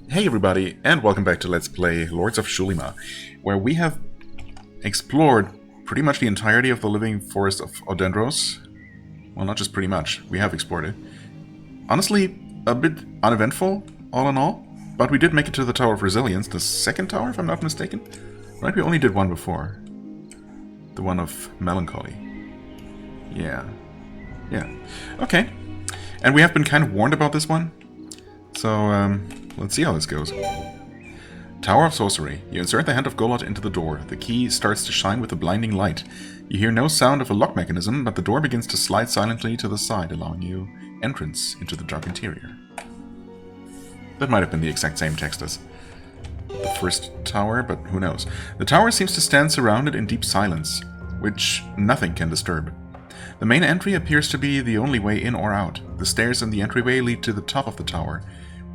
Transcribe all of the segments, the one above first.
Hey everybody, and welcome back to Let's Play Lords of Xulima, where we have explored pretty much the entirety of the living forest of Odendros. Well, not just pretty much, we have explored it. Honestly, a bit uneventful, all in all, but we did make it to the Tower of Resilience, the second tower, if I'm not mistaken. Right, we only did one before. The one of Melancholy. Yeah. Okay. And we have been kind of warned about this one, so, let's see how this goes. Tower of Sorcery. You insert the Hand of Golot into the door. The key starts to shine with a blinding light. You hear no sound of a lock mechanism, but the door begins to slide silently to the side, allowing you entrance into the dark interior. That might have been the exact same text as the first tower, but who knows. The tower seems to stand surrounded in deep silence, which nothing can disturb. The main entry appears to be the only way in or out. The stairs in the entryway lead to the top of the tower.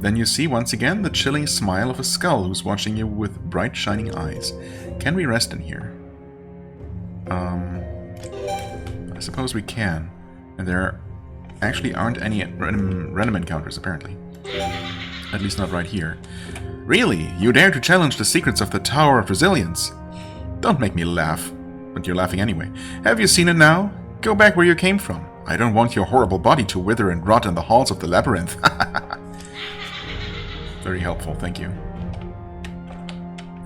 Then you see once again the chilling smile of a skull who's watching you with bright shining eyes. Can we rest in here? I suppose we can. And there actually aren't any random encounters, apparently. At least not right here. Really? You dare to challenge the secrets of the Tower of Resilience? Don't make me laugh. But you're laughing anyway. Have you seen it now? Go back where you came from. I don't want your horrible body to wither and rot in the halls of the labyrinth. Very helpful, thank you.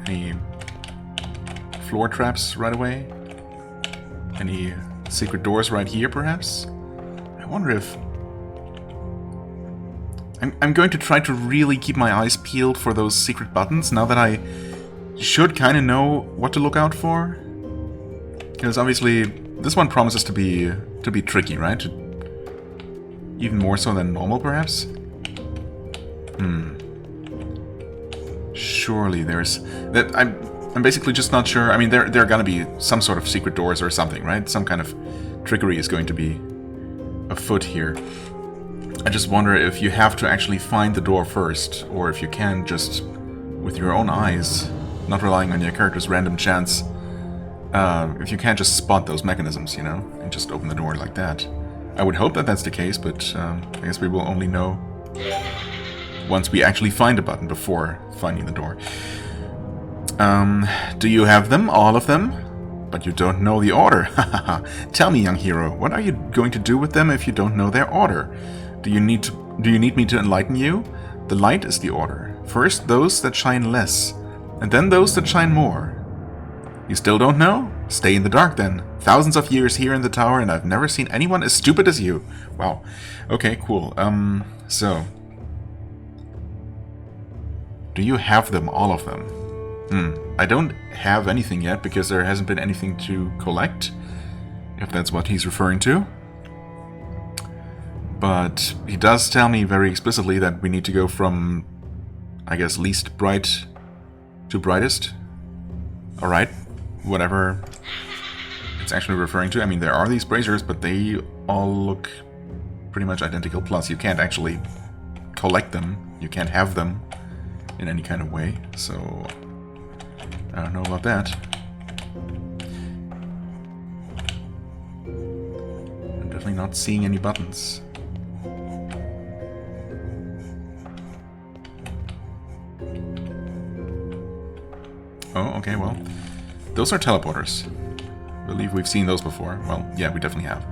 Any floor traps right away? Any secret doors right here, perhaps? I wonder if... I'm going to try to really keep my eyes peeled for those secret buttons, now that I should kind of know what to look out for. Because obviously, this one promises to be tricky, right? Even more so than normal, perhaps? Surely there's... I'm basically just not sure. I mean, there are gonna be some sort of secret doors or something, right? Some kind of trickery is going to be afoot here. I just wonder if you have to actually find the door first, or if you can just, with your own eyes, not relying on your character's random chance, if you can't just spot those mechanisms, you know, and just open the door like that. I would hope that that's the case, but I guess we will only know once we actually find a button before finding the door. Do you have them? All of them? But you don't know the order. Tell me, young hero, what are you going to do with them if you don't know their order? Do you need me to enlighten you? The light is the order. First those that shine less, and then those that shine more. You still don't know? Stay in the dark then. Thousands of years here in the tower, and I've never seen anyone as stupid as you. Wow. Okay, cool. So... do you have them, all of them? I don't have anything yet, because there hasn't been anything to collect, if that's what he's referring to. But he does tell me very explicitly that we need to go from, I guess, least bright to brightest. Alright, whatever it's actually referring to. I mean, there are these braziers, but they all look pretty much identical. Plus, you can't actually collect them. You can't have them in any kind of way, so I don't know about that. I'm definitely not seeing any buttons. Oh, okay, well, those are teleporters. I believe we've seen those before. Well, yeah, we definitely have.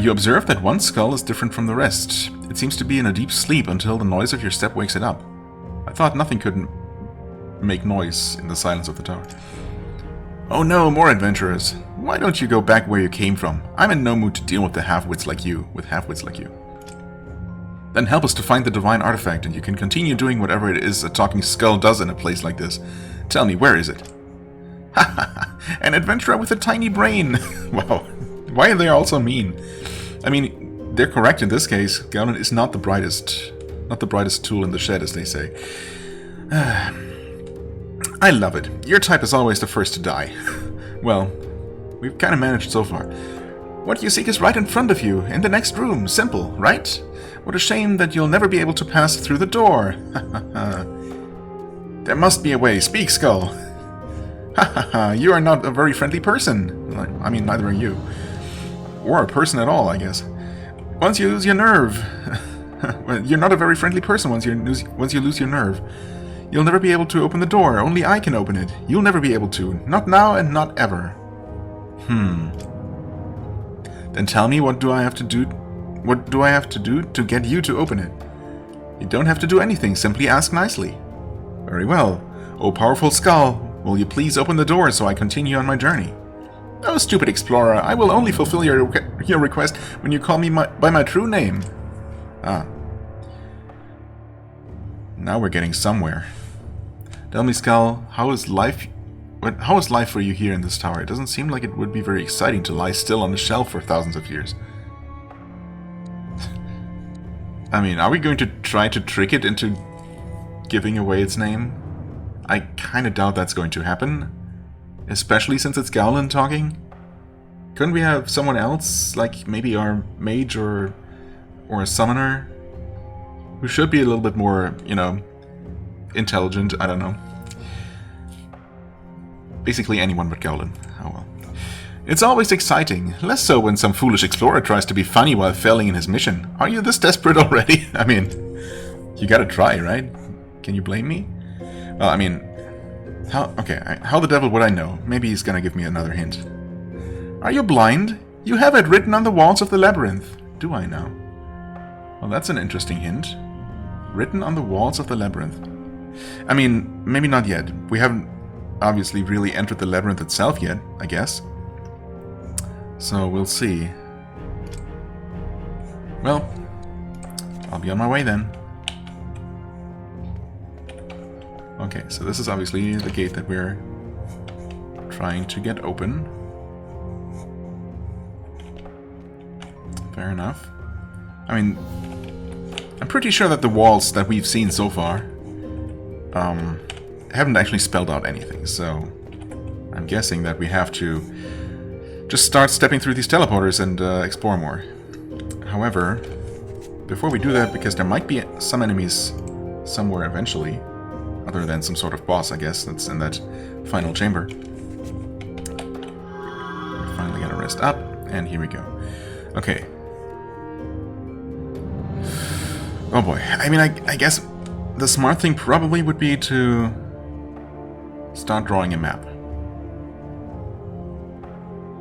You observe that one skull is different from the rest. It seems to be in a deep sleep until the noise of your step wakes it up. I thought nothing could make noise in the silence of the tower. Oh no, more adventurers. Why don't you go back where you came from? I'm in no mood to deal with half-wits like you. Then help us to find the divine artifact, and you can continue doing whatever it is a talking skull does in a place like this. Tell me, where is it? Ha ha ha! An adventurer with a tiny brain! Wow, why are they all so mean? I mean, they're correct in this case. Gauntlet is not the brightest tool in the shed, as they say. I love it. Your type is always the first to die. Well, we've kind of managed so far. What you seek is right in front of you, in the next room. Simple, right? What a shame that you'll never be able to pass through the door. There must be a way. Speak, Skull. You are not a very friendly person. I mean, neither are you. Or a person at all, I guess. Once you lose your nerve. Well, you're not a very friendly person once you lose your nerve. You'll never be able to open the door. Only I can open it. You'll never be able to. Not now and not ever. Then tell me, what do I have to do? What do I have to do to get you to open it? You don't have to do anything. Simply ask nicely. Very well. Oh, powerful skull, will you please open the door so I continue on my journey? Oh, stupid explorer, I will only fulfill your request when you call me by my true name. Ah. Now we're getting somewhere. Tell me, Skull, how is life for you here in this tower? It doesn't seem like it would be very exciting to lie still on the shelf for thousands of years. I mean, are we going to try to trick it into giving away its name? I kind of doubt that's going to happen. Especially since it's Gowlin talking. Couldn't we have someone else, like maybe our mage or a summoner, who should be a little bit more, you know, intelligent? I don't know. Basically anyone but Gowlin. Oh well. It's always exciting. Less so when some foolish explorer tries to be funny while failing in his mission. Are you this desperate already? I mean, you gotta try, right? Can you blame me? Well, I mean, how the devil would I know? Maybe he's gonna give me another hint. Are you blind? You have it written on the walls of the labyrinth. Do I now? Well, that's an interesting hint. Written on the walls of the labyrinth. I mean, maybe not yet. We haven't obviously really entered the labyrinth itself yet, I guess. So we'll see. Well, I'll be on my way then. Okay, so this is obviously the gate that we're trying to get open. Fair enough. I mean, I'm pretty sure that the walls that we've seen so far haven't actually spelled out anything, so I'm guessing that we have to just start stepping through these teleporters and explore more. However, before we do that, because there might be some enemies somewhere eventually, other than some sort of boss, I guess, that's in that final chamber. We're finally gonna rest up, and here we go. Okay. Oh boy. I mean, I guess the smart thing probably would be to start drawing a map.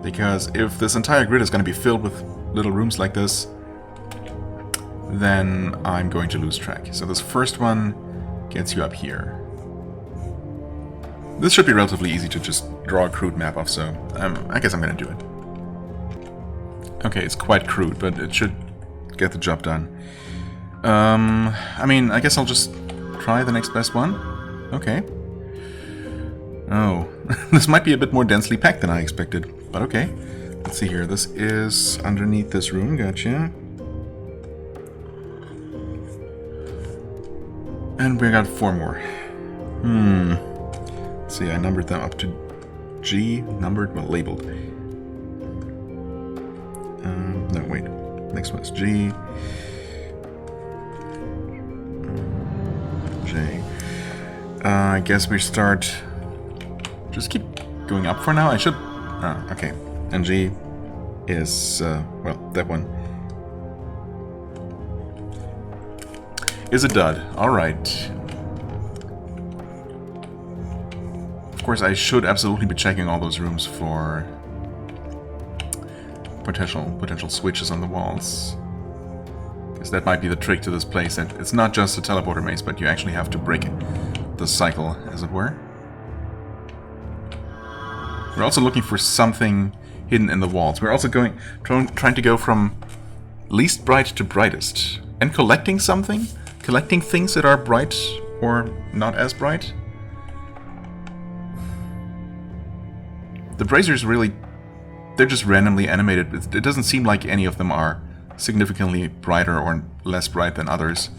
Because if this entire grid is going to be filled with little rooms like this, then I'm going to lose track. So this first one gets you up here. This should be relatively easy to just draw a crude map of, so I guess I'm going to do it. Okay, it's quite crude, but it should get the job done. I mean, I guess I'll just try the next best one. Okay. Oh, this might be a bit more densely packed than I expected, but okay. Let's see here. This is underneath this room, gotcha. And we got 4 more. Let's see, I numbered them up to G, numbered, well, labeled. No, wait. Next one is G. J. I guess we start... Just keep going up for now. I should... okay. And G is, well, that one. Is a dud. Alright. Of course, I should absolutely be checking all those rooms for potential switches on the walls. Because that might be the trick to this place. That it's not just a teleporter maze, but you actually have to break the cycle, as it were. We're also looking for something hidden in the walls. We're also trying to go from least bright to brightest. And collecting something? Collecting things that are bright or not as bright? The braziers really... They're just randomly animated. It doesn't seem like any of them are significantly brighter or less bright than others.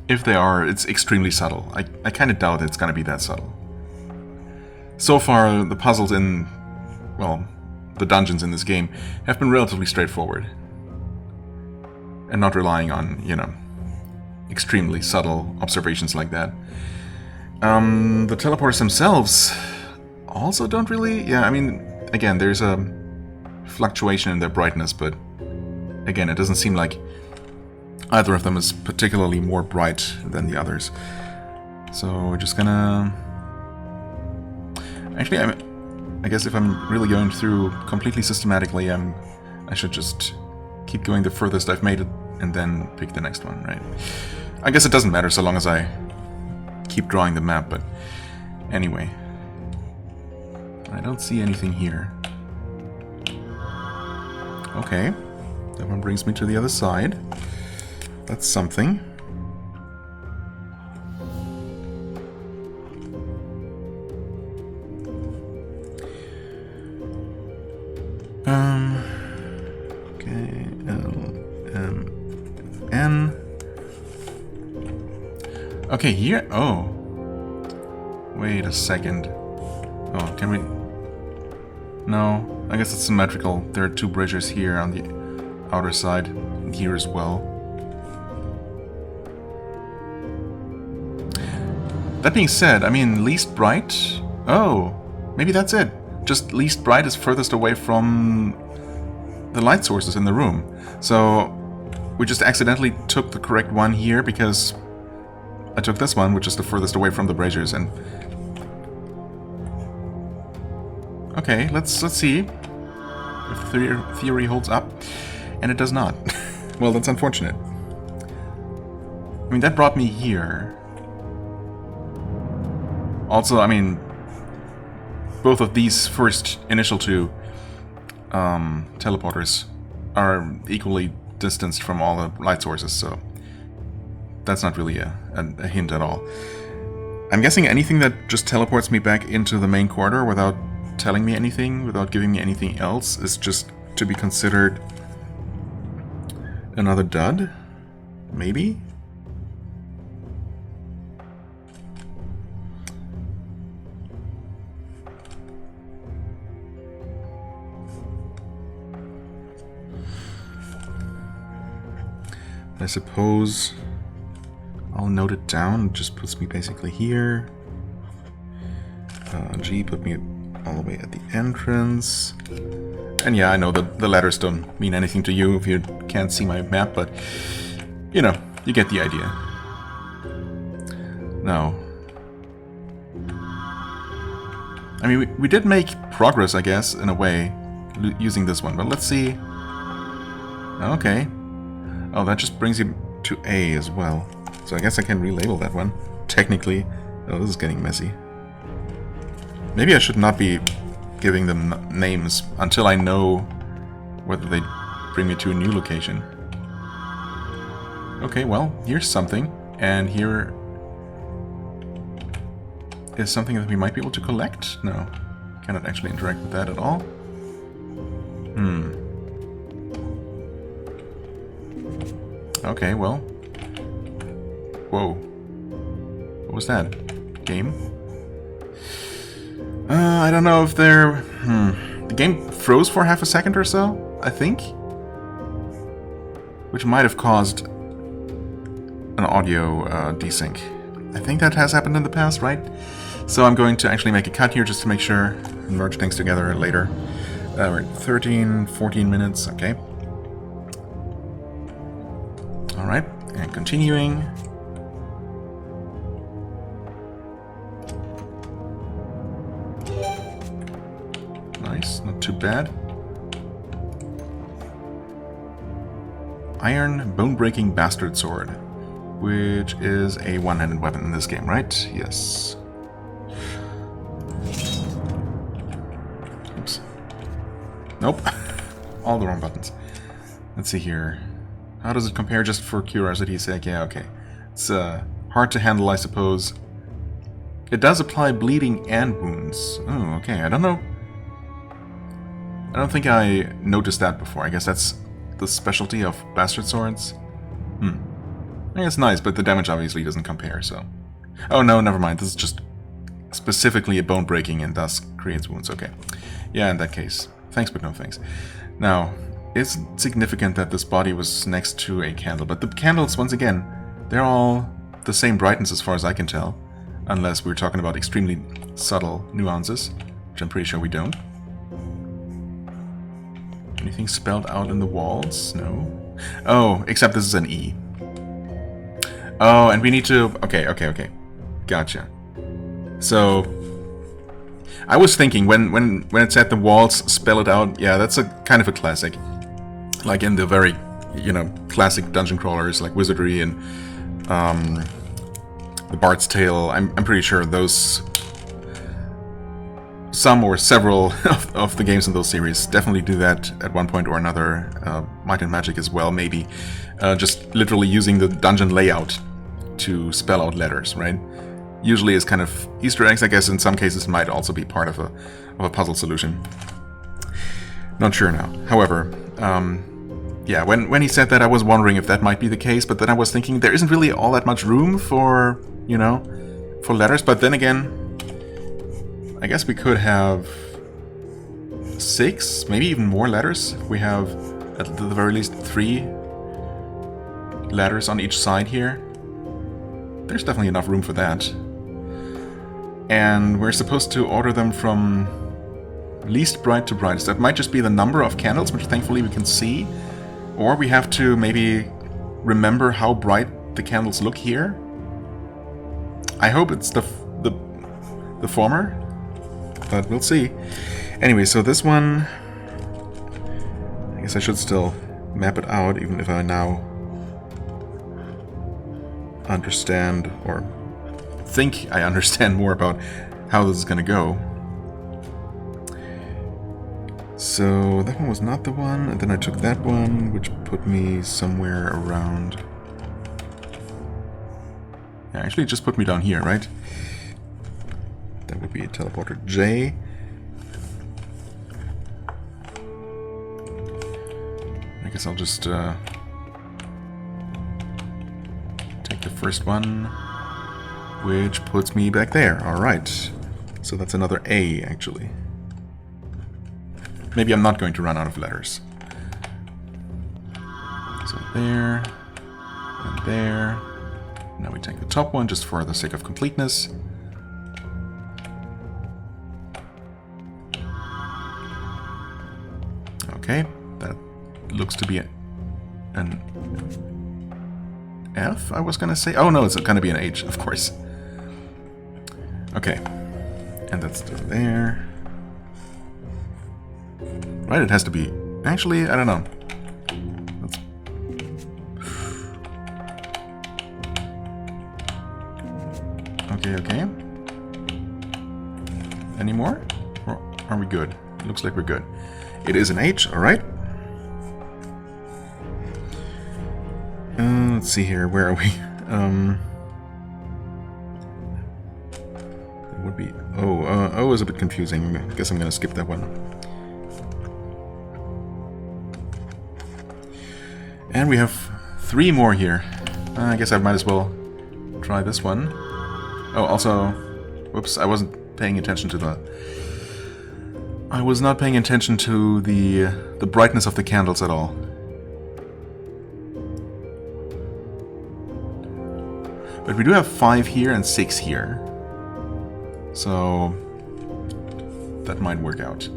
If they are, it's extremely subtle. I kind of doubt it's going to be that subtle. So far, the puzzles in, well, the dungeons in this game have been relatively straightforward. And not relying on, you know, extremely subtle observations like that. The teleporters themselves also don't really... Yeah, I mean, again, there's a fluctuation in their brightness, but again, it doesn't seem like either of them is particularly more bright than the others. So we're just gonna... Actually, I guess if I'm really going through completely systematically, I should just keep going the furthest I've made it and then pick the next one, right? I guess it doesn't matter so long as I keep drawing the map, but anyway. I don't see anything here. Okay. That one brings me to the other side. That's something. Okay, N. Okay, here. Oh. Wait a second. Oh, can we... No, I guess it's symmetrical. There are two bridges here on the outer side, and here as well. That being said, I mean, least bright... Oh, maybe that's it. Just least bright is furthest away from the light sources in the room. So we just accidentally took the correct one here because I took this one, which is the furthest away from the braziers. And okay, let's see if the theory holds up, and it does not. Well, that's unfortunate. I mean, that brought me here. Also, I mean, both of these first initial two teleporters are equally distanced from all the light sources, so that's not really a hint at all. I'm guessing anything that just teleports me back into the main corridor without telling me anything, without giving me anything else, is just to be considered another dud? Maybe? I suppose I'll note it down. It just puts me basically here. G put me all the way at the entrance. And yeah, I know that the letters don't mean anything to you if you can't see my map, but you know, you get the idea. Now, I mean, we did make progress, I guess, in a way, using this one, but let's see. Okay. Oh, that just brings you to A as well. So I guess I can relabel that one. Technically. Oh, this is getting messy. Maybe I should not be giving them names until I know whether they bring me to a new location. Okay, well, here's something. And here is something that we might be able to collect? No. Cannot actually interact with that at all. Okay, well. Whoa. What was that? Game? I don't know if they're... The game froze for half a second or so, I think? Which might have caused an audio desync. I think that has happened in the past, right? So I'm going to actually make a cut here just to make sure and merge things together later. We're at 13, 14 minutes, okay. Alright, and continuing. Nice, not too bad. Iron Bone-Breaking Bastard Sword, which is a one-handed weapon in this game, right? Yes. Oops. Nope. All the wrong buttons. Let's see here. How does it compare just for curiosity's sake? Yeah, okay. It's hard to handle, I suppose. It does apply bleeding and wounds. Oh, okay. I don't know. I don't think I noticed that before. I guess that's the specialty of bastard swords. I think it's nice, but the damage obviously doesn't compare, so... Oh, no, never mind. This is just specifically a bone breaking and thus creates wounds. Okay. Yeah, in that case. Thanks, but no thanks. Now... It's significant that this body was next to a candle, but the candles, once again, they're all the same brightness as far as I can tell, unless we're talking about extremely subtle nuances, which I'm pretty sure we don't. Anything spelled out in the walls? No. Oh, except this is an E. Oh, and we need to... Okay. Gotcha. So... I was thinking, when it said the walls, spell it out, yeah, that's a kind of a classic. Like in the very, classic dungeon crawlers, like Wizardry and the Bard's Tale. I'm pretty sure those... Some or several of the games in those series definitely do that at one point or another. Might and Magic as well, maybe. Just literally using the dungeon layout to spell out letters, right? Usually as kind of Easter eggs, I guess in some cases might also be part of a puzzle solution. Not sure now. However, yeah, when he said that, I was wondering if that might be the case, but then I was thinking there isn't really all that much room for, for letters, but then again, I guess we could have 6, maybe even more letters. We have, at the very least, 3 letters on each side here. There's definitely enough room for that. And we're supposed to order them from least bright to brightest. That might just be the number of candles, which thankfully we can see. Or we have to maybe remember how bright the candles look here. I hope it's the former. But we'll see. Anyway, so this one... I guess I should still map it out, even if I now understand, or think I understand more about how this is going to go. So that one was not the one, and then I took that one, which put me somewhere around... Yeah, actually it just put me down here, right? That would be a teleporter J. I guess I'll just take the first one, which puts me back there. Alright. So that's another A, actually. Maybe I'm not going to run out of letters. So there, and there. Now we take the top one, just for the sake of completeness. Okay, that looks to be an F, I was gonna say. Oh no, it's gonna be an H, of course. Okay, and that's still there. Right, it has to be. Actually, I don't know. Let's... Okay. Any more? Or are we good? It looks like we're good. It is an H, alright. Let's see here, where are we? It would be... O is a bit confusing. I guess I'm gonna skip that one. And we have 3 more here. I guess I might as well try this one. Oh, also... Whoops, I wasn't paying attention to the... I was not paying attention to the brightness of the candles at all. But we do have 5 here and 6 here. So that might work out.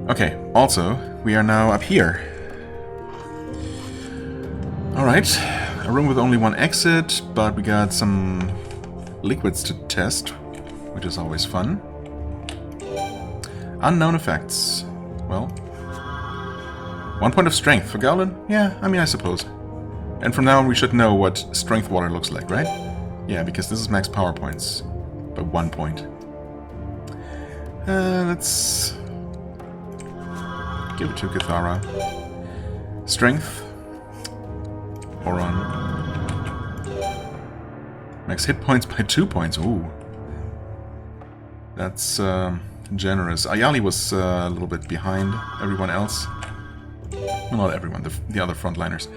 Okay, also, we are now up here. Alright, a room with only 1 exit, but we got some liquids to test, which is always fun. Unknown effects. Well, 1 point of strength for Gowlin? Yeah, I mean, I suppose. And from now on we should know what strength water looks like, right? Yeah, because this is max power points. By 1 point. Let's give it to Cathara. Strength. Oron. Max hit points by 2 points. Ooh. That's generous. Ayali was a little bit behind everyone else. Well, not everyone, the other frontliners.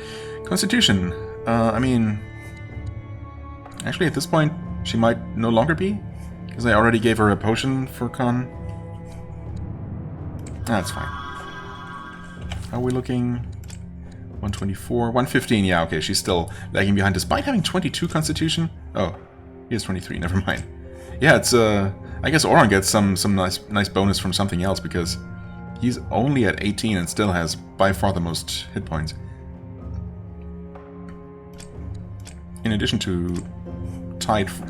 Constitution. I mean... Actually, at this point, she might no longer be. Because I already gave her a potion for Con. That's fine. How are we looking? 124, 115, yeah, okay, she's still lagging behind despite having 22 Constitution. Oh, he has 23, never mind. Yeah, it's, I guess Oron gets some nice bonus from something else, because He's only at 18 and still has by far the most hit points. In addition to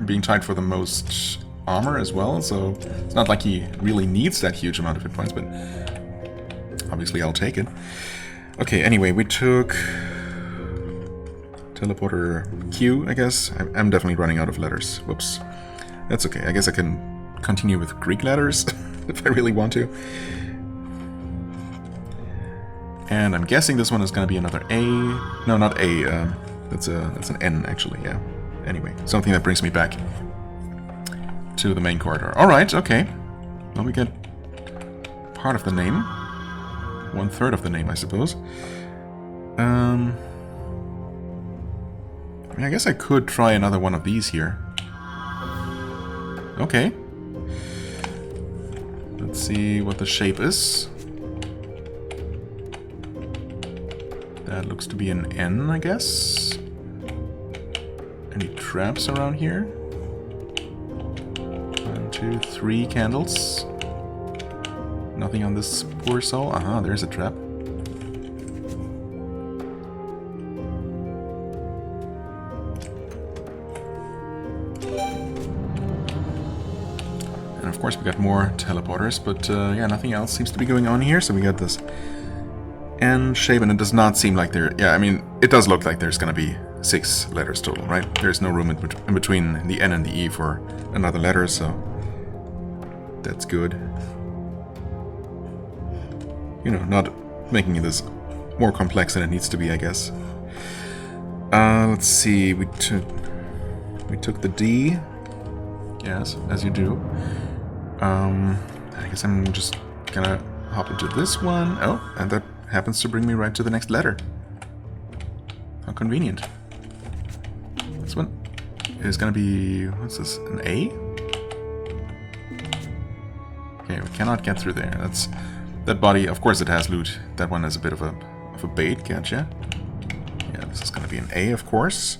being tied for the most armor as well, so it's not like he really needs that huge amount of hit points, but obviously I'll take it. Okay, anyway, we took teleporter Q, I guess. I'm definitely running out of letters. Whoops. That's okay. I guess I can continue with Greek letters if I really want to. And I'm guessing this one is going to be another A. No, not A. That's an N, actually, yeah. Anyway, something that brings me back to the main corridor. Alright, okay. Well, we get part of the name. 1/3 of the name, I suppose. I mean, I guess I could try another one of these here. Okay. Let's see what the shape is. That looks to be an N, I guess. Any traps around here? 1, 2, 3 candles. Nothing on this poor soul. Aha, there's a trap. And of course we got more teleporters, but yeah, nothing else seems to be going on here, so we got this N shape, and it does not seem like there... Yeah, I mean, it does look like there's gonna be 6 letters total, right? There's no room in between the N and the E for another letter, so that's good. You know, not making this more complex than it needs to be, I guess. Let's see, we took the D. Yes, as you do. I guess I'm just gonna hop into this one. Oh, and that happens to bring me right to the next letter. How convenient. This one is gonna be... what's this? An A? Okay, we cannot get through there. That's... that body, of course it has loot. That one is a bit of a bait, gotcha. Yeah, this is gonna be an A, of course.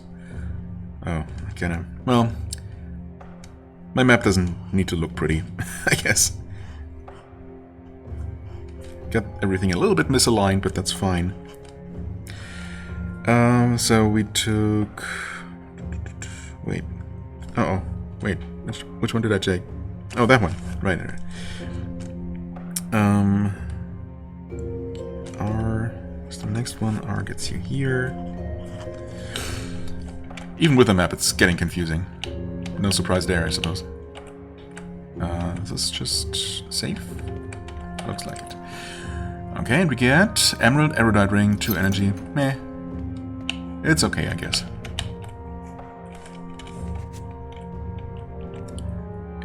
Oh, I kinda... well... my map doesn't need to look pretty, I guess. Got everything a little bit misaligned, but that's fine. So we took... wait. Uh-oh. Wait. Which one did I take? Oh, that one. Right. R... what's the next one? R gets you here. Even with the map, it's getting confusing. No surprise there, I suppose. Is this just safe? Looks like it. Okay, and we get Emerald, Erudite Ring, 2 energy. Meh. It's okay, I guess.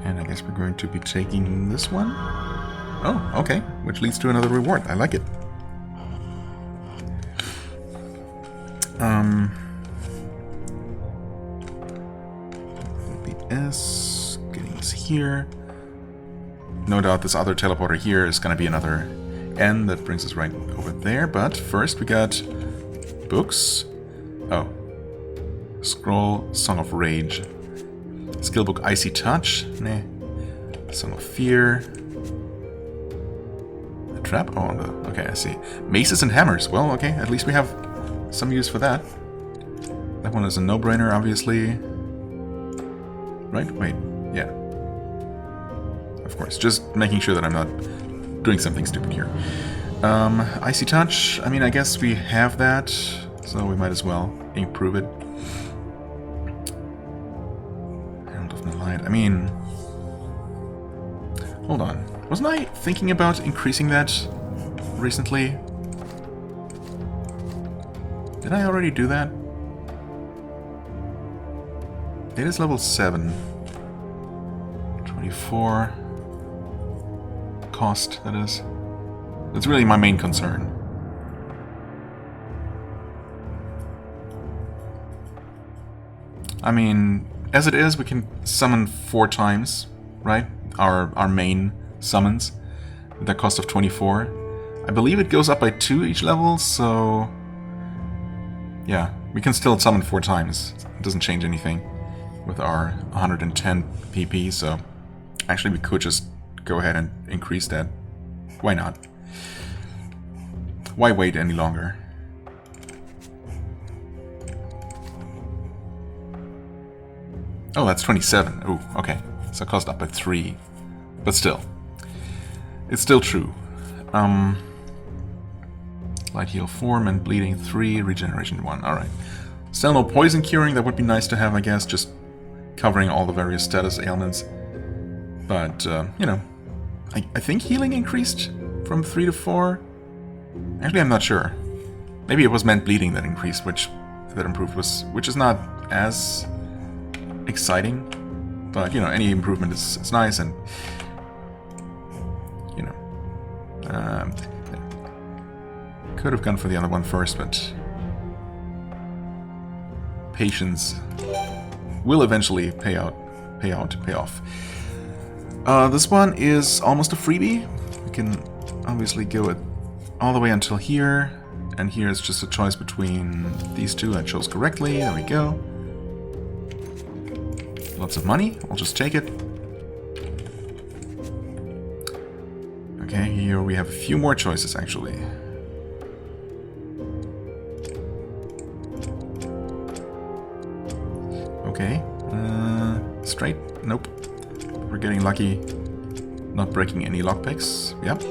And I guess we're going to be taking this one. Oh, okay. Which leads to another reward. I like it. The S, getting this here. No doubt this other teleporter here is going to be another N that brings us right over there. But first we got books. Oh. Scroll, Song of Rage. Skillbook, Icy Touch. Nah. Song of Fear. A trap? Oh, okay, I see. Maces and Hammers. Well, okay, at least we have some use for that. That one is a no-brainer, obviously. Right? Wait. Yeah. Of course. Just making sure that I'm not doing something stupid here. Icy Touch. I mean, I guess we have that, so we might as well improve it. Herald of the Light. I mean... hold on. Wasn't I thinking about increasing that recently? Did I already do that? It is level 7. 24. Cost, that is. That's really my main concern. I mean, as it is, we can summon 4 times, right? Our main summons, with that cost of 24. I believe it goes up by 2 each level, so... yeah, we can still summon 4 times. It doesn't change anything with our 110 PP, so... actually, we could just go ahead and increase that. Why not? Why wait any longer? Oh, that's 27. Oh, okay. So it cost up by 3. But still. It's still true. Light heal 4, and bleeding 3, regeneration 1. Alright. Still no poison curing, that would be nice to have, I guess, just covering all the various status ailments. But, you know, I think healing increased from 3 to 4. Actually, I'm not sure. Maybe it was meant bleeding that increased, that improved, which is not as exciting. But, you know, any improvement is nice, and, you know, could have gone for the other one first, but patience will eventually pay off. This one is almost a freebie. We can obviously go it all the way until here, and here is just a choice between these two. I chose correctly. There we go. Lots of money. I'll just take it. Okay, here we have a few more choices actually. Okay, straight? Nope. We're getting lucky not breaking any lockpicks. Yep.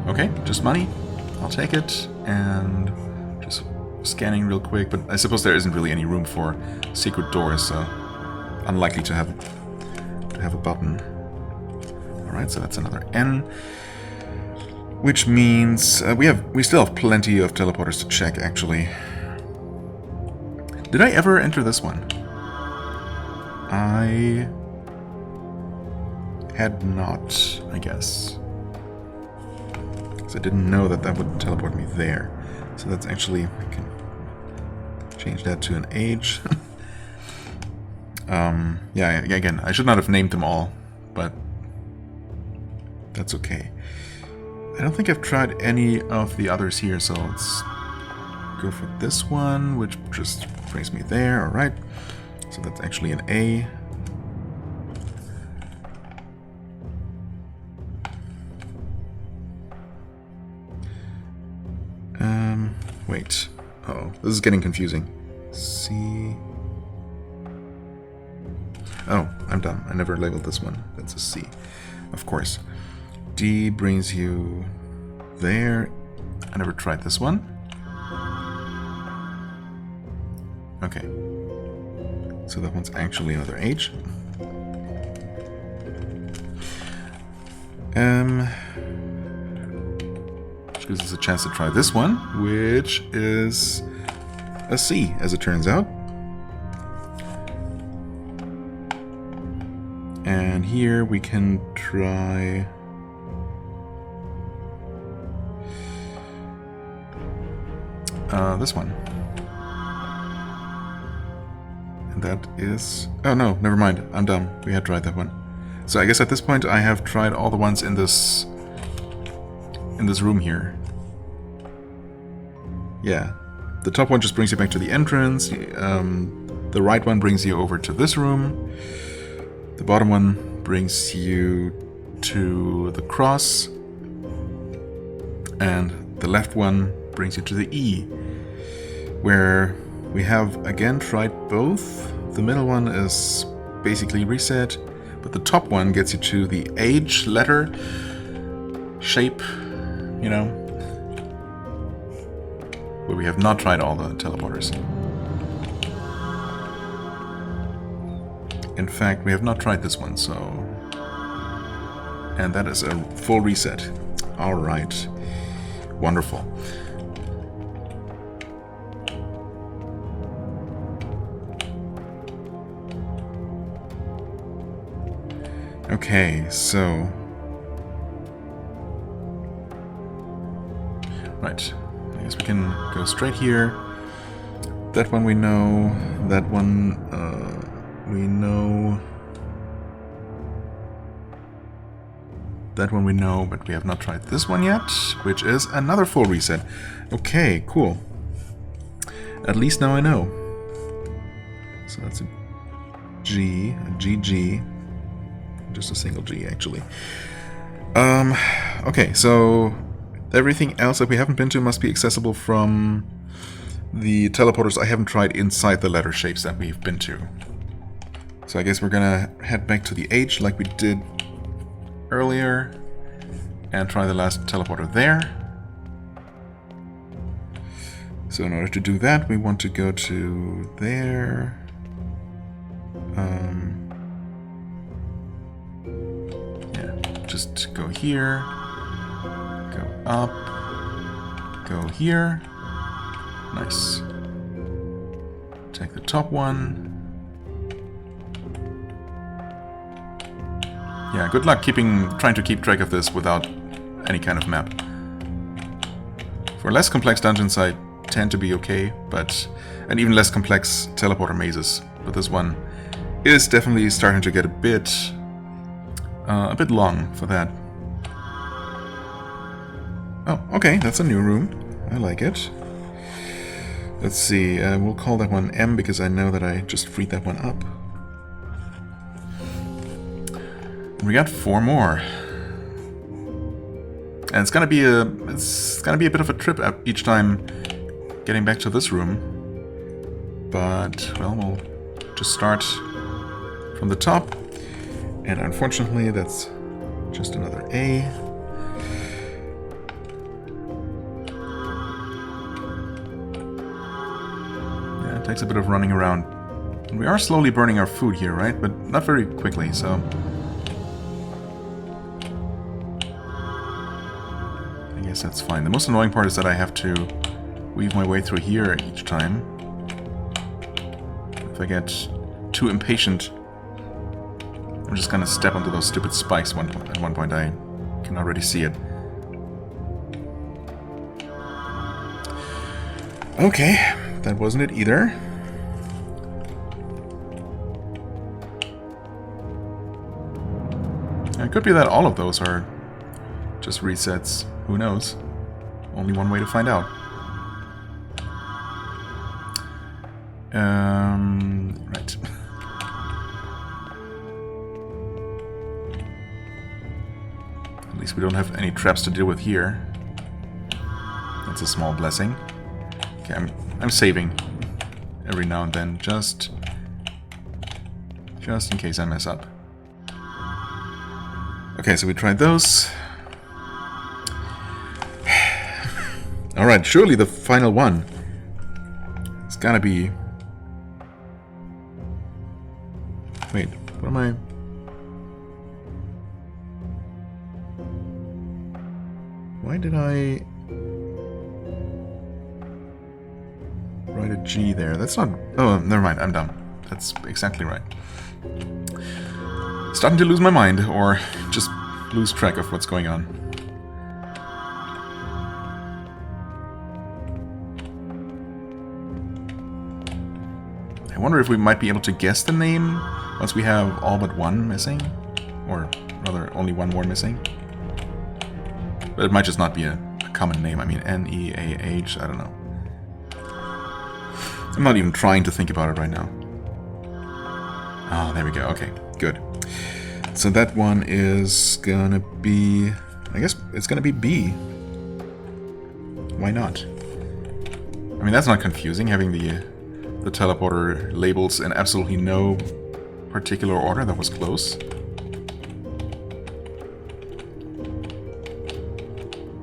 Okay, just money. I'll take it, and just scanning real quick, but I suppose there isn't really any room for secret doors, so unlikely to have a button. Alright, so that's another N. Which means we still have plenty of teleporters to check, actually. Did I ever enter this one? I had not, I guess. Because I didn't know that would teleport me there. So that's actually, I can change that to an age. Yeah, again, I should not have named them all, but that's okay. I don't think I've tried any of the others here, so let's go for this one, which just brings me there. Alright, so that's actually an A. Wait. Uh-oh, this is getting confusing. C. Oh, I'm dumb. I never labeled this one. That's a C. Of course. D brings you there. I never tried this one. Okay. So that one's actually another H. Which gives us a chance to try this one, which is a C, as it turns out. And here we can try... this one. And that is... Oh no, never mind. I'm dumb. We had tried that one. So I guess at this point I have tried all the ones in this room here. Yeah. The top one just brings you back to the entrance. The right one brings you over to this room. The bottom one brings you to the cross. And the left one brings you to the E, where we have again tried both. The middle one is basically reset, but the top one gets you to the H letter shape, you know, where we have not tried all the teleporters. In fact, we have not tried this one, so... And that is a full reset. Alright. Wonderful. Okay, so... Right. I guess we can go straight here. That one we know. That one we know. That one we know, but we have not tried this one yet, which is another full reset. Okay, cool. At least now I know. So that's a G, a GG. Just a single G, actually. Okay, so everything else that we haven't been to must be accessible from the teleporters I haven't tried inside the letter shapes that we've been to. So I guess we're gonna head back to the H like we did earlier and try the last teleporter there. So in order to do that, we want to go to there. Yeah, just go here, go up, go here. Nice. Take the top one. Yeah, good luck trying to keep track of this without any kind of map. For less complex dungeons, I tend to be okay, and even less complex teleporter mazes. But this one is definitely starting to get a bit long for that. Oh, okay, that's a new room. I like it. Let's see, we'll call that one M because I know that I just freed that one up. We got 4 more. And it's gonna be a bit of a trip each time getting back to this room. But well, we'll just start from the top. And unfortunately that's just another A. Takes a bit of running around. And we are slowly burning our food here, right? But not very quickly, so... I guess that's fine. The most annoying part is that I have to weave my way through here each time. If I get too impatient, I'm just gonna step onto those stupid spikes at one point. I can already see it. Okay. That wasn't it either. It could be that all of those are just resets. Who knows? Only one way to find out. Right. At least we don't have any traps to deal with here. That's a small blessing. Okay, I'm saving every now and then, just in case I mess up. Okay, so we tried those. Alright, surely the final one. It's gotta be... Wait, what am I... Why did I... write a G there? That's not... Oh, never mind, I'm dumb. That's exactly right. Starting to lose my mind, or just lose track of what's going on. I wonder if we might be able to guess the name once we have all but one missing. Or rather, only one more missing. But it might just not be a common name. I mean, N-E-A-H, I don't know. I'm not even trying to think about it right now. Oh, there we go. Okay, good. So that one is gonna be... I guess it's gonna be B. Why not? I mean, that's not confusing, having the teleporter labels in absolutely no particular order. That was close.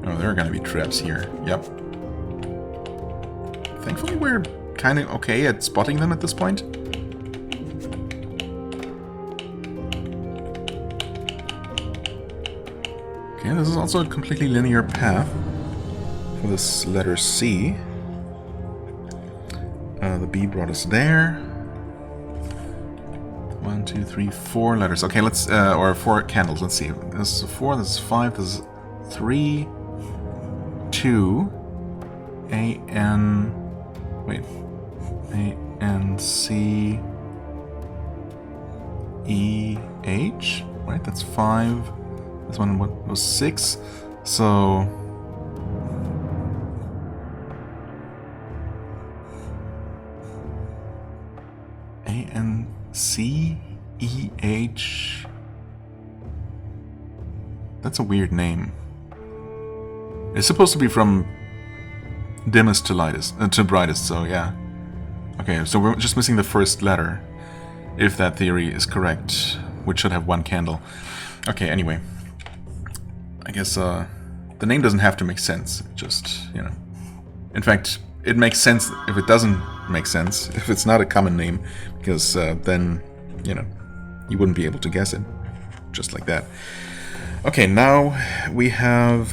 Oh, there are gonna be traps here. Yep. Thankfully, we're kind of okay at spotting them at this point. Okay, this is also a completely linear path for this letter C. The B brought us there. 1, 2, 3, 4 letters. Okay, let's or 4 candles. Let's see. This is 4. This is 5. This is 3, 2, A N. Wait. A-N-C-E-H, right? That's 5. This one was 6. So... A-N-C-E-H... That's a weird name. It's supposed to be from dimmest to lightest, to brightest, so yeah. Okay, so we're just missing the first letter, if that theory is correct, which should have one candle. Okay, anyway. I guess, the name doesn't have to make sense, just, you know. In fact, it makes sense if it doesn't make sense, if it's not a common name, because then, you know, you wouldn't be able to guess it, just like that. Okay, now we have...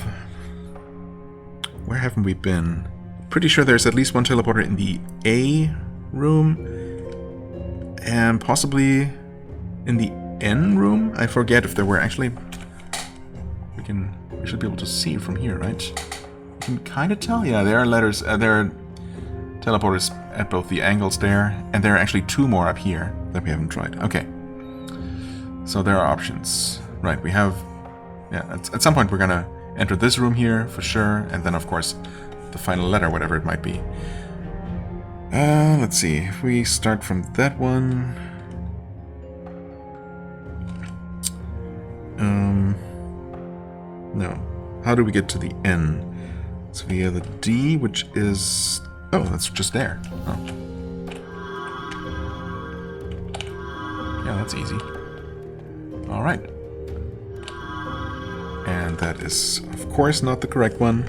Where haven't we been? Pretty sure there's at least one teleporter in the A room, and possibly in the N room? I forget if there were actually... We should be able to see from here, right? You can kind of tell. Yeah, there are letters. There are teleporters at both the angles there, and there are actually two more up here that we haven't tried. Okay. So there are options. Right, we have... Yeah, at some point we're gonna enter this room here, for sure, and then, of course, the final letter, whatever it might be. Let's see. If we start from that one... No. How do we get to the N? It's via the D, which is... Oh, that's just there. Oh. Yeah, that's easy. Alright. And that is, of course, not the correct one.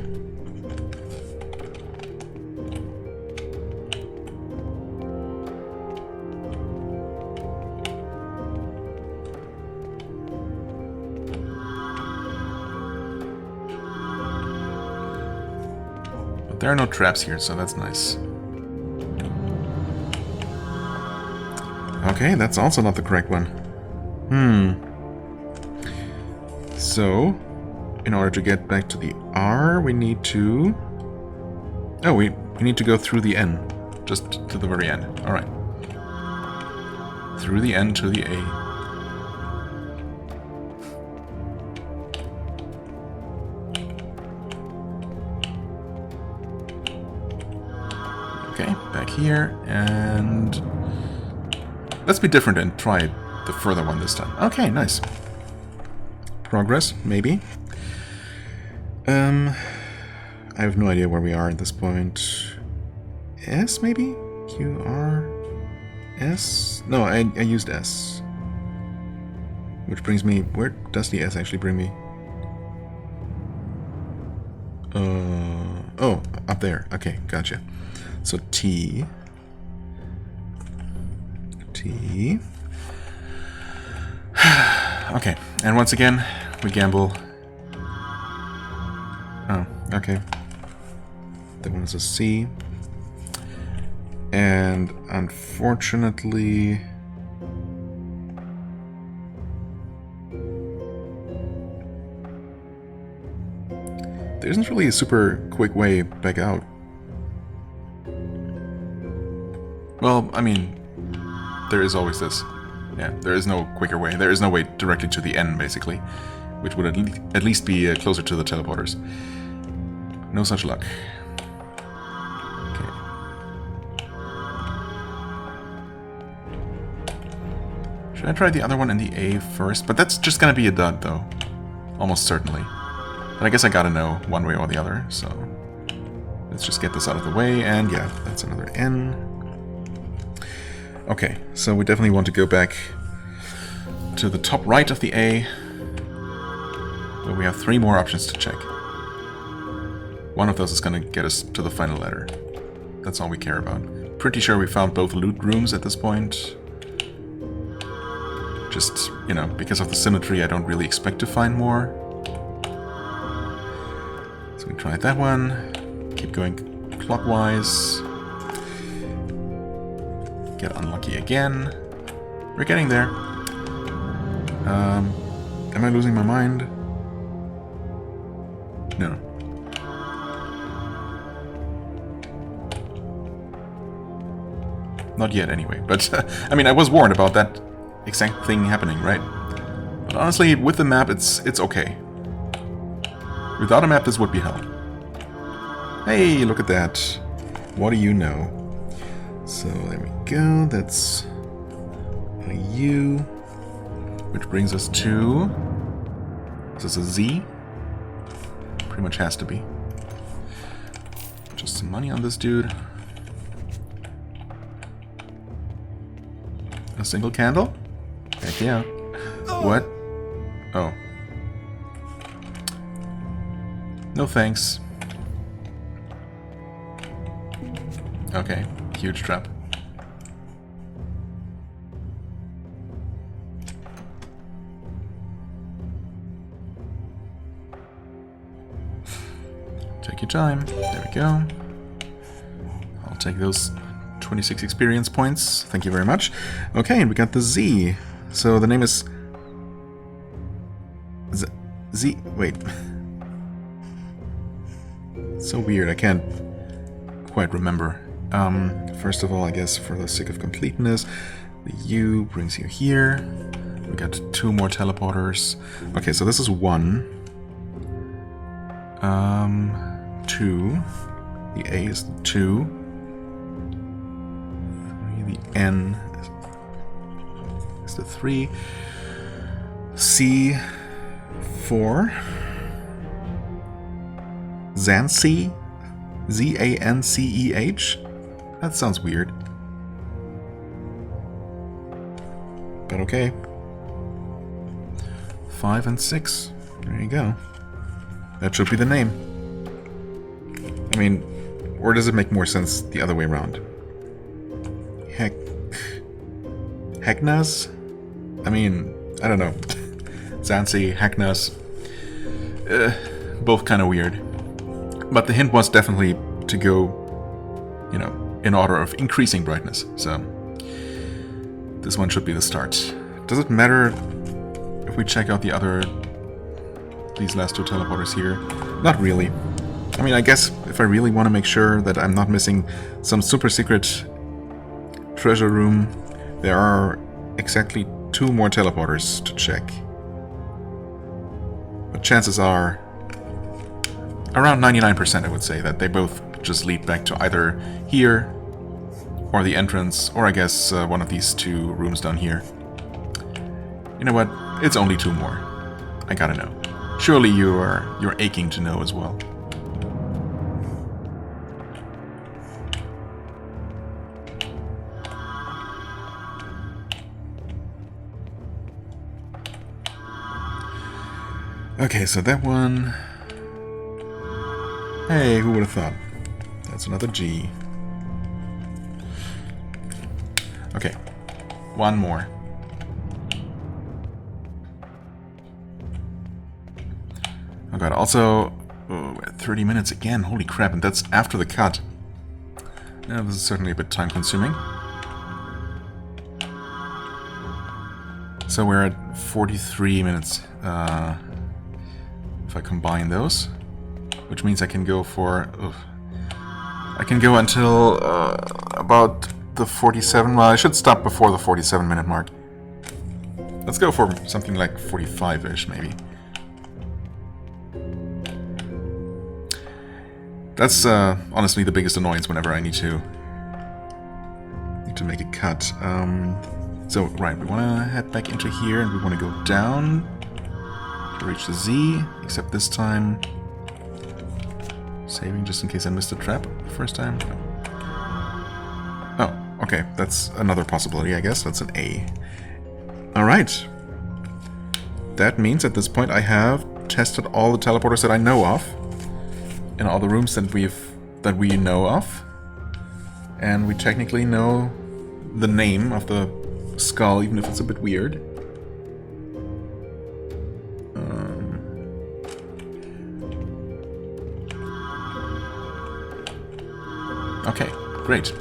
But there are no traps here, so that's nice. Okay, that's also not the correct one. So, in order to get back to the R, we need to... Oh, we need to go through the N. Just to the very end. Alright. Through the N to the A. Okay, back here, and... Let's be different and try the further one this time. Okay, nice. Progress, maybe. I have no idea where we are at this point. S, maybe? Q, R, S? No, I used S. Which brings me... Where does the S actually bring me? Oh, up there. Okay, gotcha. So T... T... Okay, and once again, we gamble. Oh, okay. That one is a C. And unfortunately... there isn't really a super quick way back out. Well, I mean, there is always this. Yeah, there is no quicker way. There is no way directly to the N, basically. Which would at least be closer to the teleporters. No such luck. Okay. Should I try the other one in the A first? But that's just gonna be a dud, though. Almost certainly. But I guess I gotta know one way or the other, so... Let's just get this out of the way, and yeah, that's another N. Okay, so we definitely want to go back to the top right of the A, where we have 3 more options to check. One of those is going to get us to the final letter. That's all we care about. Pretty sure we found both loot rooms at this point. Just, you know, because of the symmetry, I don't really expect to find more. So we tried that one. Keep going clockwise. Get unlucky again. We're getting there. Am I losing my mind? No. Not yet, anyway. But, I mean, I was warned about that exact thing happening, right? But honestly, with the map, it's okay. Without a map, this would be hell. Hey, look at that. What do you know? So there we go, that's a U, which brings us to Is this a Z? Pretty much has to be. Just some money on this dude. A single candle? Heck yeah. What? Oh. No thanks. Okay, huge trap. Take your time. There we go. I'll take those 26 experience points. Thank you very much. Okay, and we got the Z. So the name is... Z... Wait. So weird, I can't quite remember. First of all, I guess for the sake of completeness, the U brings you here. We got 2 more teleporters. Okay, so this is 1. 2. The A is the 2. 3, the N is the 3. C, 4. Zancy? Z-A-N-C-E-H? That sounds weird. But okay. 5 and 6. There you go. That should be the name. I mean, or does it make more sense the other way around? Hecknaz? I mean, I don't know. Zancy, Hecknaz. Both kind of weird. But the hint was definitely to go, you know, in order of increasing brightness. So, this one should be the start. Does it matter if we check out these last 2 teleporters here? Not really. I mean, I guess if I really want to make sure that I'm not missing some super secret treasure room, there are exactly 2 more teleporters to check. But chances are around 99%, I would say, that they both just lead back to either here or the entrance, or I guess one of these 2 rooms down here. You know what? It's only 2 more. I gotta know. Surely you're aching to know as well. Okay, so that one... Hey, who would have thought? That's another G. Okay, 1 more. Oh god, also... 30 minutes again, holy crap, and that's after the cut. Yeah, this is certainly a bit time-consuming. So we're at 43 minutes, if I combine those. Which means I can go for... I can go until about the 47... Well, I should stop before the 47-minute mark. Let's go for something like 45-ish, maybe. That's honestly the biggest annoyance whenever I need to make a cut. So, right, we want to head back into here, and we want to go down to reach the Z, except this time... Saving just in case I missed a trap the first time. No. Oh, okay. That's another possibility, I guess. That's an A. Alright. That means at this point I have tested all the teleporters that I know of. In all the rooms that we know of. And we technically know the name of the skull, even if it's a bit weird. Okay, great.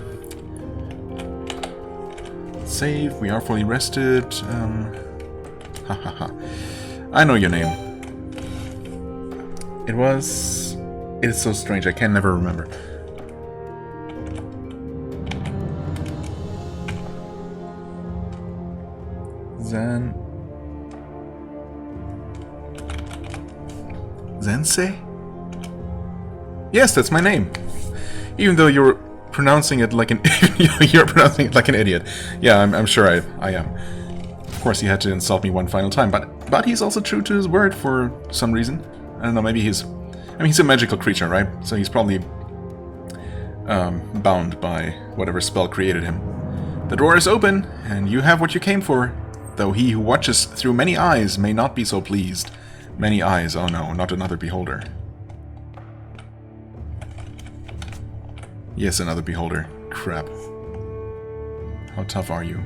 Save, we are fully rested. I know your name. It is so strange, I can never remember. Zensei? Yes, that's my name. Even though you're pronouncing it like an you're pronouncing it like an idiot. Yeah, I'm sure I am. Of course, he had to insult me one final time, but he's also true to his word for some reason. I don't know, maybe he's... I mean, he's a magical creature, right? So he's probably bound by whatever spell created him. The door is open, and you have what you came for. Though he who watches through many eyes may not be so pleased. Many eyes, oh no, not another beholder. Yes, another beholder. Crap. How tough are you?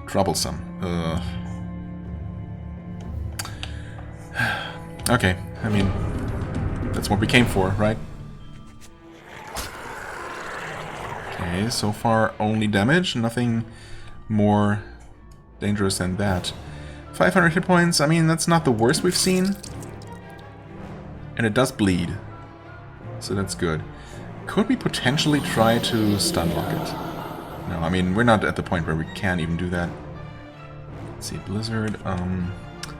Troublesome. Okay, I mean, that's what we came for, right? Okay, so far only damage, nothing more dangerous than that. 500 hit points, I mean, that's not the worst we've seen. And it does bleed, so that's good. Could we potentially try to stun lock it? No, I mean, we're not at the point where we can even do that. Let's see, Blizzard,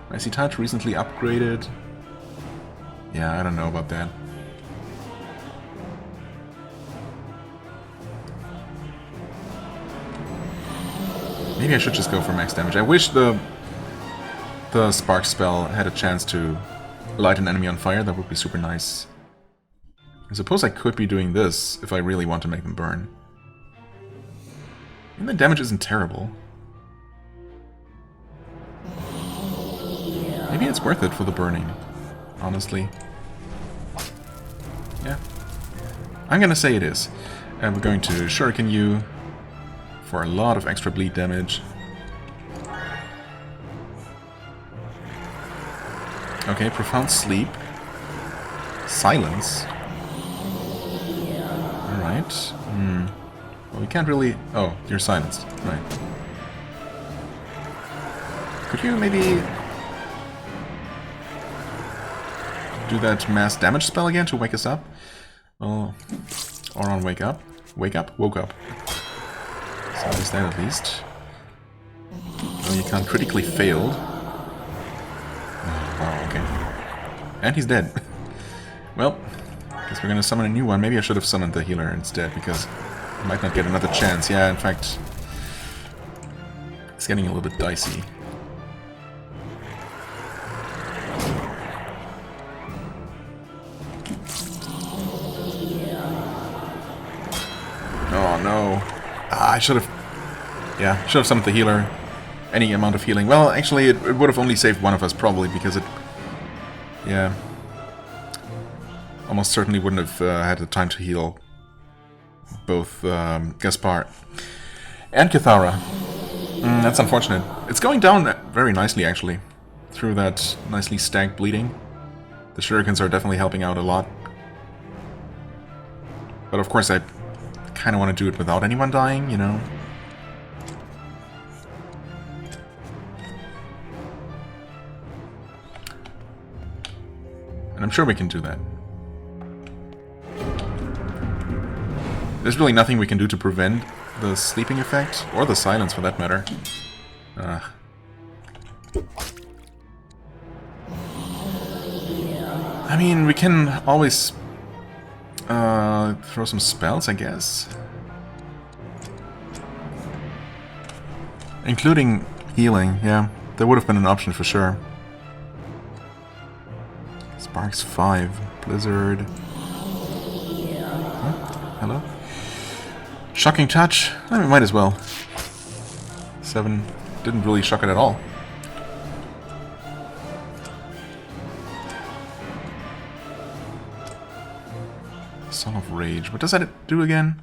Icy Touch recently upgraded. Yeah, I don't know about that. Maybe I should just go for max damage. I wish the Spark spell had a chance to light an enemy on fire. That would be super nice. I suppose I could be doing this if I really want to make them burn. And the damage isn't terrible. Maybe it's worth it for the burning, honestly. Yeah. I'm gonna say it is. And we're going to Shuriken you for a lot of extra bleed damage. Okay, Profound Sleep. Silence. Alright. Well, we can't really... Oh, you're silenced. Right. Could you maybe... do that mass damage spell again to wake us up? Oh, or on wake up. Wake up? Woke up. So there's that at least. Oh, you can't critically fail. Oh, okay. And he's dead. Well, I guess we're gonna summon a new one. Maybe I should have summoned the healer instead, because I might not get another chance. Yeah, in fact, it's getting a little bit dicey. Oh no. I should have... Yeah, should have summoned the healer. Any amount of healing. Well, actually, it would have only saved one of us, probably, because it... Yeah. Almost certainly wouldn't have had the time to heal both Gaspar and Cathara. That's unfortunate. It's going down very nicely, actually, through that nicely stacked bleeding. The shurikens are definitely helping out a lot. But of course, I kind of want to do it without anyone dying, you know? And I'm sure we can do that. There's really nothing we can do to prevent the sleeping effect, or the silence for that matter. I mean, we can always throw some spells, I guess. Including healing, yeah. That would have been an option for sure. Sparks 5, Blizzard. Huh? Hello? Shocking Touch? I mean, might as well. 7 didn't really shock it at all. Song of Rage. What does that do again?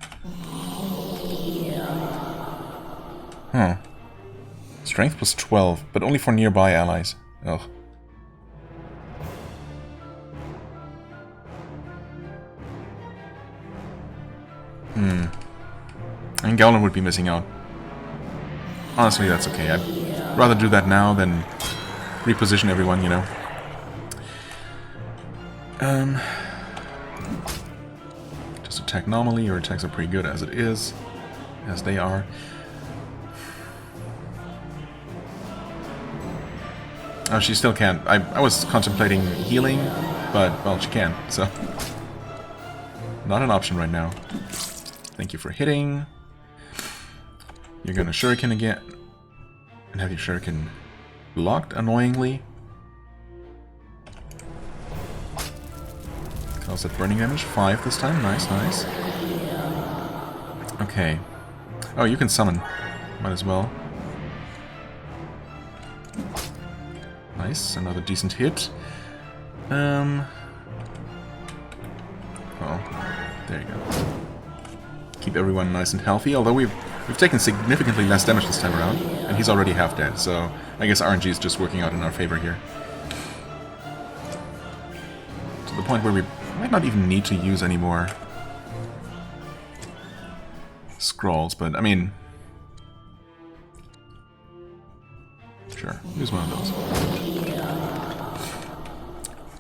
Huh. Strength plus 12, but only for nearby allies. Ugh. I mean, Gowlin would be missing out. Honestly, that's okay. I'd rather do that now than reposition everyone, you know. Just attack normally. Your attacks are pretty good as it is. As they are. Oh, she still can't. I was contemplating healing, but, well, she can, so... Not an option right now. Thank you for hitting. You're gonna shuriken again. And heavy shuriken blocked, annoyingly. How's that burning damage? 5 this time. Nice, nice. Okay. Oh, you can summon. Might as well. Nice, another decent hit. Oh, there you go. Keep everyone nice and healthy, although we've taken significantly less damage this time around, and he's already half dead, so I guess RNG is just working out in our favor here. To the point where we might not even need to use any more scrolls, but I mean... Sure, use one of those.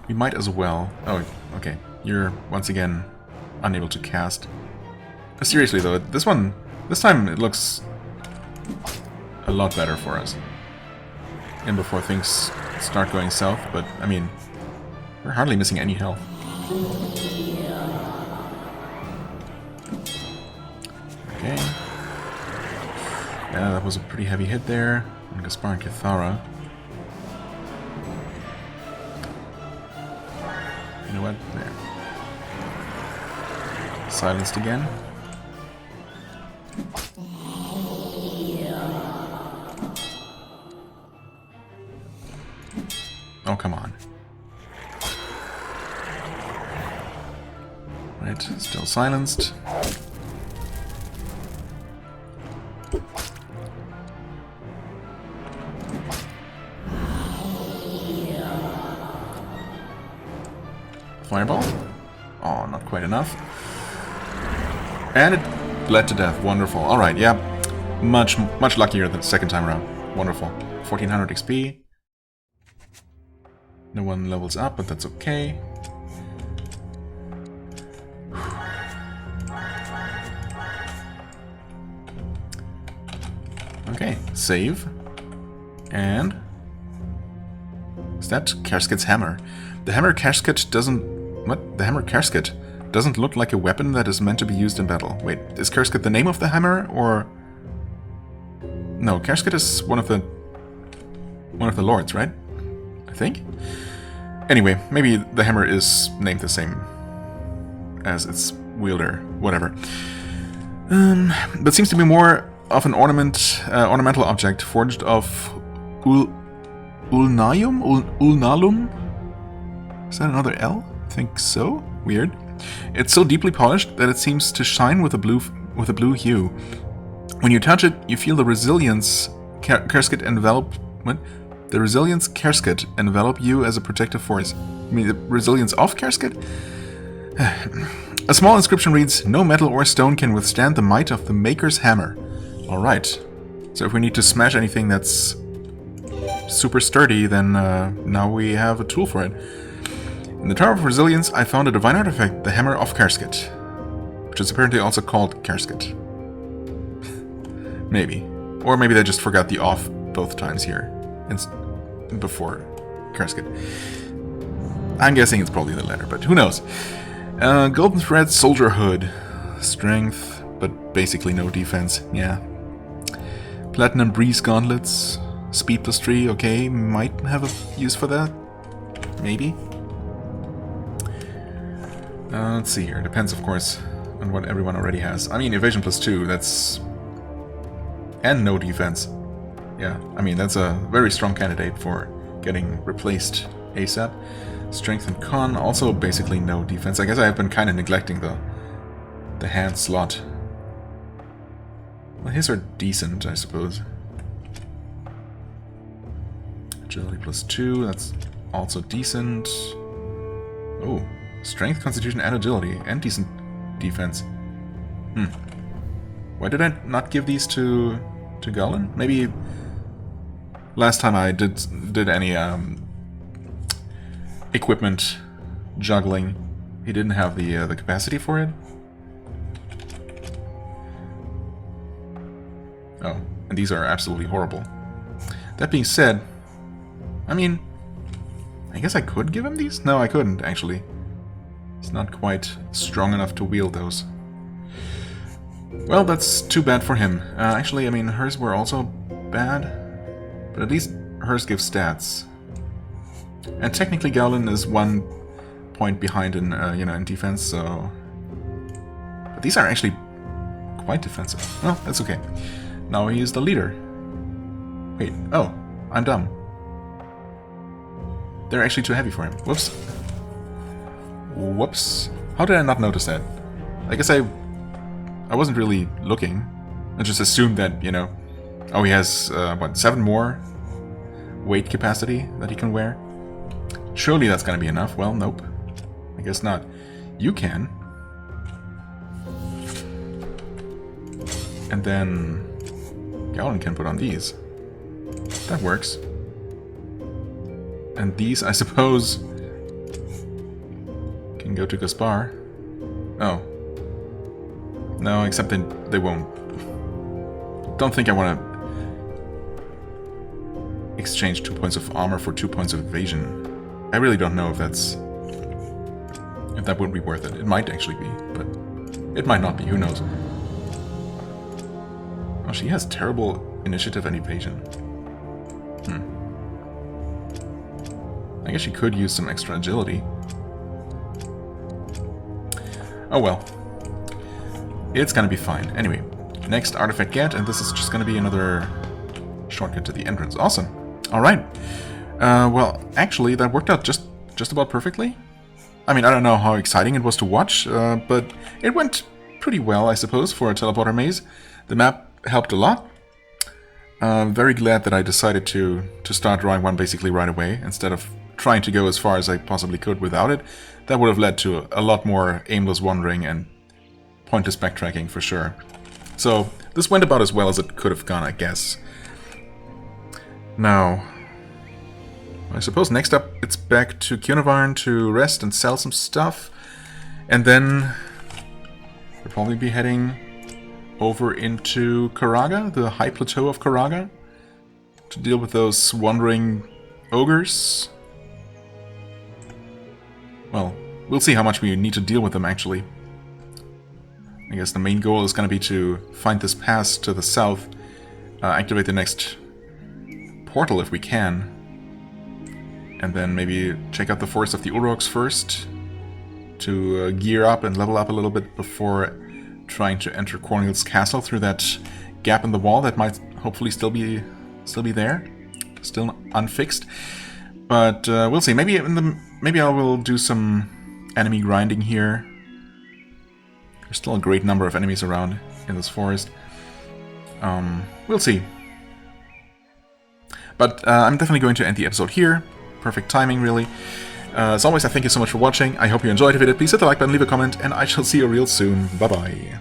We might as well... Oh, okay. You're, once again, unable to cast. Seriously though, this time it looks a lot better for us. And before things start going south, but, I mean, we're hardly missing any health. Okay. Yeah, that was a pretty heavy hit there. And Gaspar and Cathara. You know what? There. Silenced again. Oh, come on. Right, still silenced. Fireball? Oh, not quite enough. And it bled to death. Wonderful. Alright, yeah. Much luckier than the second time around. Wonderful. 1400 XP. No one levels up, but that's okay. Okay, save. And... is that Kersket's hammer? The hammer Kersket doesn't... what? The hammer Kersket doesn't look like a weapon that is meant to be used in battle. Wait, is Kersket the name of the hammer, or... No, Kersket is one of the lords, right? I think? Anyway, maybe the hammer is named the same as its wielder, whatever. But seems to be more of an ornamental object forged of ulnalum? Is that another L? I think so. Weird. It's so deeply polished that it seems to shine with a blue hue. When you touch it, you feel the resilience Kersket envelop. What? The resilience Kersket envelop you as a protective force. You mean the resilience of Kersket? A small inscription reads, "No metal or stone can withstand the might of the Maker's hammer." Alright. So if we need to smash anything that's super sturdy, then now we have a tool for it. In the Tower of Resilience, I found a divine artifact, the Hammer of Kersket, which is apparently also called Kersket. Maybe. Or maybe they just forgot the off both times here. Before Kersket. I'm guessing it's probably the latter, but who knows. Golden Thread Soldier Hood. Strength, but basically no defense. Yeah. Platinum Breeze Gauntlets. Speed plus 3, okay. Might have a use for that. Maybe. Let's see here. Depends, of course, on what everyone already has. I mean, evasion plus 2, that's... and no defense. Yeah, I mean, that's a very strong candidate for getting replaced ASAP. Strength and con, also basically no defense. I guess I have been kind of neglecting the hand slot. Well, his are decent, I suppose. Agility plus 2, that's also decent. Oh, strength, constitution, and agility, and decent defense. Why did I not give these to Galen? Maybe last time I did any equipment juggling, he didn't have the capacity for it. Oh, and these are absolutely horrible. That being said, I mean, I guess I could give him these? No, I couldn't, actually. He's not quite strong enough to wield those. Well, that's too bad for him. Actually, I mean, hers were also bad. But at least hers gives stats. And technically Gowlin is 1 point behind in, in defense, so... But these are actually quite defensive. Well, that's okay. Now he is the leader. Wait, oh, I'm dumb. They're actually too heavy for him. Whoops. Whoops. How did I not notice that? I guess I wasn't really looking. I just assumed that, oh, he has, 7 more weight capacity that he can wear? Surely that's gonna be enough. Well, nope. I guess not. You can. And then Gowlin can put on these. That works. And these, I suppose, can go to Gaspar. Oh. No, except they won't. Don't think I want to exchange 2 points of armor for 2 points of evasion. I really don't know if that would be worth it. It might actually be, but it might not be. Who knows? Oh, she has terrible initiative and evasion. I guess she could use some extra agility. Oh well. It's gonna be fine. Anyway, next artifact get, and this is just gonna be another shortcut to the entrance. Awesome. Alright. Well, actually, that worked out just about perfectly. I mean, I don't know how exciting it was to watch, but it went pretty well, I suppose, for a teleporter maze. The map helped a lot. Very glad that I decided to start drawing one basically right away, instead of trying to go as far as I possibly could without it. That would have led to a lot more aimless wandering and pointless backtracking for sure. So this went about as well as it could have gone, I guess. Now, I suppose next up it's back to Cunavarn to rest and sell some stuff. And then we'll probably be heading over into Karaga, the high plateau of Karaga, to deal with those wandering ogres. Well, we'll see how much we need to deal with them, actually. I guess the main goal is going to be to find this pass to the south, activate the next portal if we can, and then maybe check out the Forest of the Uroks first, to gear up and level up a little bit before trying to enter Cornel's castle through that gap in the wall that might hopefully still be there, still unfixed. But we'll see. Maybe I will do some enemy grinding here. There's still a great number of enemies around in this forest. We'll see. But I'm definitely going to end the episode here. Perfect timing, really. As always, I thank you so much for watching. I hope you enjoyed the video. Please hit the like button, leave a comment, and I shall see you real soon. Bye-bye.